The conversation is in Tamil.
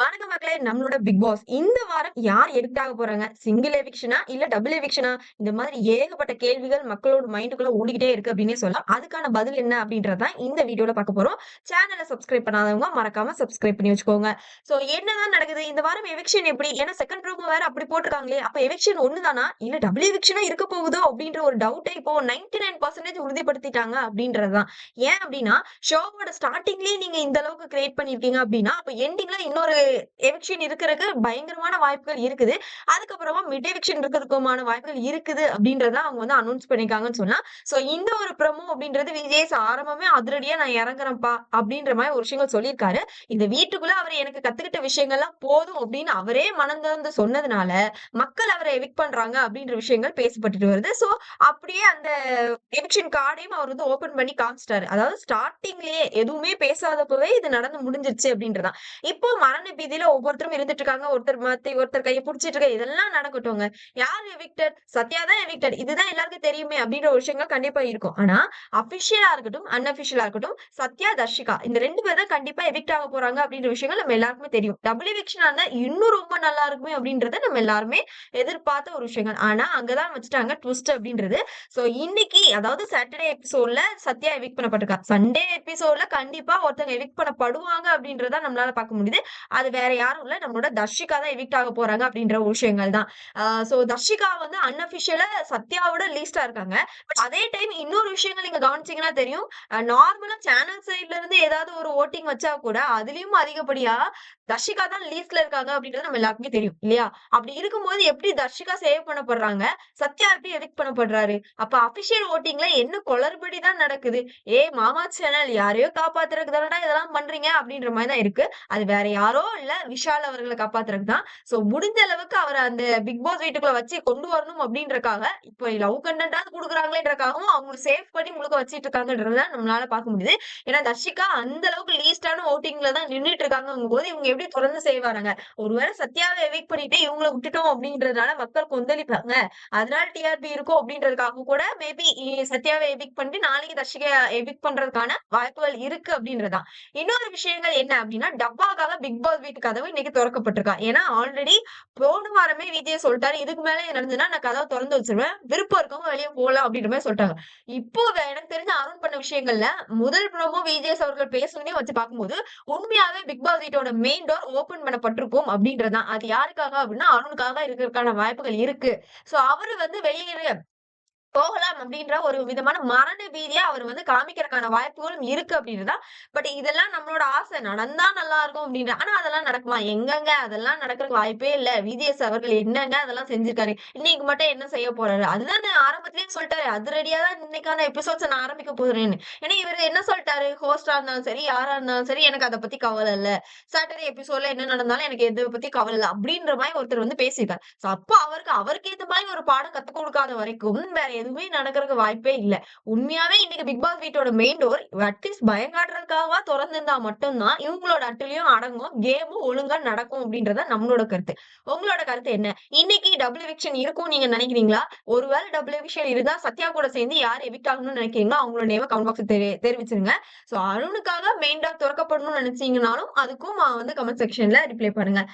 வணக்கம் மக்களே! நம்மளோட பிக் பாஸ். இந்த வாரம் யார் எவிக்ட் ஆக போறாங்க? சிங்கிள் எவிக்ஷனா? இல்ல டபுள் எவிக்ஷனா? இந்த மாதிரி ஏகப்பட்ட கேள்விகள் மக்களோட மைண்டுக்குள்ள ஓடிக்கிட்டே இருக்கு அப்டின்னே சொல்லலாம். அதுக்கான பதில் என்ன அப்டின்றத தான் இந்த வீடியோல பார்க்க போறோம். சேனல சப்ஸ்கிரைப் பண்ணாதவங்க மறக்காம சப்ஸ்கிரைப் பண்ணி வச்சுக்கோங்க. சோ என்னதான் நடக்குது? இந்த வாரம் எவிக்ஷன் எப்படி? ஏன்னா செகண்ட் ப்ரோமோ வேற அப்படி போட்டுருக்காங்களே! அப்ப எவிக்ஷன் ஒண்ணு தானா? இல்ல டபுள் எவிக்ஷனா இருக்க போகுதோ? அப்டின்ற ஒரு டவுட்ட இப்போ 99% உறுதிப்படுத்திட்டாங்க அப்டின்றது தான். ஏன் அப்டின்னா, ஷோவோட ஸ்டார்ட்டிங்லயே நீங்க இந்த அளவுக்கு கிரியேட் பண்ணியிருக்கீங்க அப்டின்னா, அப்ப எண்டிங்ல இன்னொரு எவிக்ஷன் இருக்கறக்கு பயங்கரமான வாய்ப்புகள் இருக்குது. அதுக்கப்புறமா மிட் எவிக்ஷன் இருக்கிறதுக்குமான வாய்ப்புகள் இருக்குது அப்படின்றத அவங்க வந்து அனௌன்ஸ் பண்ணியிருக்காங்கன்னு சொல்லலாம். சோ இந்த ஒரு ப்ரோமோ அப்படின்றது விஜய் ஆரம்பமே அதிரடியா நான் இறங்குறேன்ப்பா அப்படின்ற மாதிரி ஒரு விஷயங்கள் சொல்லியிருக்காரு. இந்த வீட்டுக்குள்ள அவர் எனக்கு கத்துக்கிட்ட விஷயங்கள்லாம் போதும் அப்படின்னு அவரே மனம் திறந்து சொன்னதுனால மக்கள் அவரை எவிக்ட் பண்றாங்க அப்படின்ற விஷயங்கள் பேசப்பட்டுட்டு வருது. சோ அப்படியே அந்த எவிக்ஷன் கார்டையும் அவர் வந்து ஓபன் பண்ணி காமிச்சிட்டாரு. அதாவது ஸ்டார்ட்டிங்லயே எதுவுமே பேசாதப்பவே இது நடந்து முடிஞ்சிருச்சு அப்படின்றதான். இப்போ மரண பீதியில ஒவ்வொருத்தரும் இருந்துட்டு இருக்காங்க. ஒருத்தர் மாத்தி ஒருத்தர் கைய புடிச்சிட்டு இருக்க இதெல்லாம் நடக்கட்டுங்க. யார் எவிக்டட்? சத்யா தான் எவிக்டட். இதுதான் எல்லாருக்கும் தெரியுமே அப்படின்ற ஒரு விஷயங்கள் கண்டிப்பா இருக்கும். ஆனா அபிஷியலா இருக்கட்டும், அன்அபிஷியலா இருக்கட்டும், சத்யா, தர்ஷிகா இந்த 2 பேர் தான் கண்டிப்பா எவிக்ட் ஆக போறாங்க அப்படின்ற விஷயங்கள் நம்ம எல்லாருக்குமே தெரியும். டபுள் எவிக்ஷனா இருந்தா இன்னும் ரொம்ப நல்லா இருக்குமே அப்படின்றத நம்ம எல்லாருமே எதிர்பார்த்த ஒரு விஷயங்கள். ஆனா அங்கதான் வச்சுட்டாங்க ட்விஸ்ட் அப்படின்றது. சோ இன்னைக்கு அதாவது சாட்டர்டே எபிசோட்ல சத்யா எவிக்ட் பண்ணப்பட்டிருக்கா. சண்டே எபிசோட்ல கண்டிப்பா ஒருத்தங்க எவிக்ட் பண்ணப்படுவாங்க அப்படின்றத நம்மளால பார்க்க முடியுது. அது வேற யாரும் இல்ல. நம்மளோட தர்ஷிகா தான் எவிக்ட் ஆக போறாங்க அப்படின்ற ஒரு விஷயங்கள் தான். சோ தர்ஷிகா வந்து அன்அபிஷியலா சத்யாவோட லீஸ்டா இருக்காங்க. பட் அதே டைம் இன்னொரு விஷயங்கள் நீங்க கவனிச்சீங்கன்னா தெரியும். நார்மலா சேனல் சைட்ல இருந்து ஏதாவது ஒரு வோட்டிங் வச்சா கூட அதுலயும் அதிகப்படியா தர்ஷிகா தான் லீஸ்ட்ல இருக்காங்க அப்படின்றது நம்ம எல்லாருக்குமே தெரியும் இல்லையா? அப்படி இருக்கும்போது எப்படி தர்ஷிகா சேவ் பண்ணப்படுறாங்க? சத்யா எப்படி எவிக்ட் பண்ணப்படுறாரு? அப்ப அபிஷியல் வோட்டிங்ல என்ன குளறுபடி தான் நடக்குது? மாமா சேனல் யாரையோ காப்பாத்துறதுக்கு தானடா இதெல்லாம் பண்றீங்க அப்படின்ற மாதிரி தான் இருக்கு. அது வேற யாரோ இல்ல விஷால் அவர்களை காப்பாத்துறதுக்கு தான். சோ முடிஞ்ச அளவுக்கு அவரை அந்த பிக் பாஸ் வீட்டுக்குள்ள வச்சு கொண்டு வரணும் அப்படின்றக்காக இப்ப லவ் கண்டென்ட்டாவது குடுக்குறாங்களேன்றக்காகவும் அவங்க சேவ் பண்ணி முழுக்க வச்சிட்டு இருக்காங்கன்றத நம்மளால பார்க்க முடியுது. ஏன்னா தர்ஷிகா அந்த அளவுக்கு லீஸ்டான ஓட்டிங்ல தான் நின்னுட்டு இருக்காங்கங்கும் போது இவங்க எப்படி தொடர்ந்து செய்வாங்க? ஒருவேளை சத்யாவை எவிக்ட் பண்ணிட்டு இவங்கள விட்டுட்டோம் அப்படின்றதுனால மக்கள் கொந்தளிப்பாங்க. அதனால டிஆர்பி இருக்கும் அப்படின்றதுக்காக கூட மேபி சத்யாவை எவிக்ட் பண்ணிட்டு நாளைக்கு தர்ஷிகா எவிக்ட் பண்றதுக்கான வாய்ப்புகள் இருக்கு அப்படின்றதுதான். இன்னொரு விஷயங்கள் என்ன அப்படின்னா, டப்பாக்காக பிக் பாஸ் வீட்டு கதவு இன்னைக்கு தொறக்கப்பட்டிருக்கா. ஏன்னா ஆல்ரெடி போன வாரமே விஜய் சொல்லிட்டாரு. இதுக்கு மேல நடந்ததுன்னா நான் கதவை திறந்து வச்சிருவேன். விருப்பம் இருக்கவங்க வெளிய போலாம் அப்படின்ற மாதிரி சொல்லிட்டாங்க. இப்போ எனக்கு தெரிஞ்ச அருண் பண்ண விஷயங்கள்ல முதல் ப்ரோமோ விஜேஸ் அவர்கள் பேசுனதையும் வச்சு பார்க்கும்போது, உண்மையாவே பிக் பாஸ் வீட்டோட மெயின் டோர் ஓப்பன் பண்ணப்பட்டிருக்கும் அப்படின்றதுதான். அது யாருக்காக அப்படின்னா, அருணுக்காக இருக்கறதுக்கான வாய்ப்புகள் இருக்கு. சோ அவரு வந்து வெளியேறு போகலாம் அப்படின்ற ஒரு விதமான மரண பீதியா அவர் வந்து காமிக்கிறதுக்கான வாய்ப்புகளும் இருக்கு அப்படின்றதுதான். பட் இதெல்லாம் நம்மளோட ஆசை. நடந்தா நல்லா இருக்கும் அப்படின்ற. ஆனா அதெல்லாம் நடக்குமா? எங்கங்க அதெல்லாம் நடக்கறதுக்கு வாய்ப்பே இல்ல. விஜிஎஸ் அவர்கள் என்னங்க அதெல்லாம் செஞ்சிருக்காரு. இன்னைக்கு மட்டும் என்ன செய்ய போறாரு? அதுதான் நான் ஆரம்பத்திலேயே சொல்லிட்டாரு. அதிரடியா தான் இன்னைக்கான எபிசோட்ஸ நான் ஆரம்பிக்க போறேன்னு. ஏன்னா இவரு என்ன சொல்லிட்டாரு? ஹோஸ்டா இருந்தாலும் சரி, யாரா இருந்தாலும் சரி எனக்கு அத பத்தி கவலை இல்ல. சாட்டர்டே எபிசோட்ல என்ன நடந்தாலும் எனக்கு எத பத்தி கவலை இல்ல. அப்படின்ற மாரி ஒருத்தர் வந்து பேசியிருக்காரு. சோ அப்ப அவருக்கு ஏத்த மாரி ஒரு பாடம் கத்துக் கொடுக்காத வரைக்கும் வேற எதுவுமே நடக்கறதுக்கு வாய்ப்பே இல்ல. உண்மையாவே இன்னைக்கு பிக் பாஸ் வீட்டோட மெயின் டோர் அட்லீஸ்ட் பயங்காட்டுறதுக்காகவா தொறந்திருந்தா மட்டும் தான் இவங்களோட அட்டூழியம் அடங்கும். கேமும் ஒழுங்கா நடக்கும் அப்படின்றத நம்மளோட கருத்து. உங்களோட கருத்து என்ன? இன்னைக்கு டபுள் எவிக்ஷன் இருக்கும்னு நீங்க நினைக்கிறீங்களா? ஒருவேளை டபுள் எவிக்ஷன் இருந்தா சத்யா கூட சேர்ந்து யார் எவிக்ட் ஆகணும்னு நினைக்கிறீங்களோ அவங்களோட நேம கமெண்ட் பாக்ஸ்ல தெரிவிச்சிருங்க. சோ அருணுக்காக மெயின் டோர் திறக்கப்படணும்னு நினைச்சீங்கனாலும் அதுக்கும் வந்து கமெண்ட் செக்ஷன்ல ரிப்ளை பண்ணுங்க.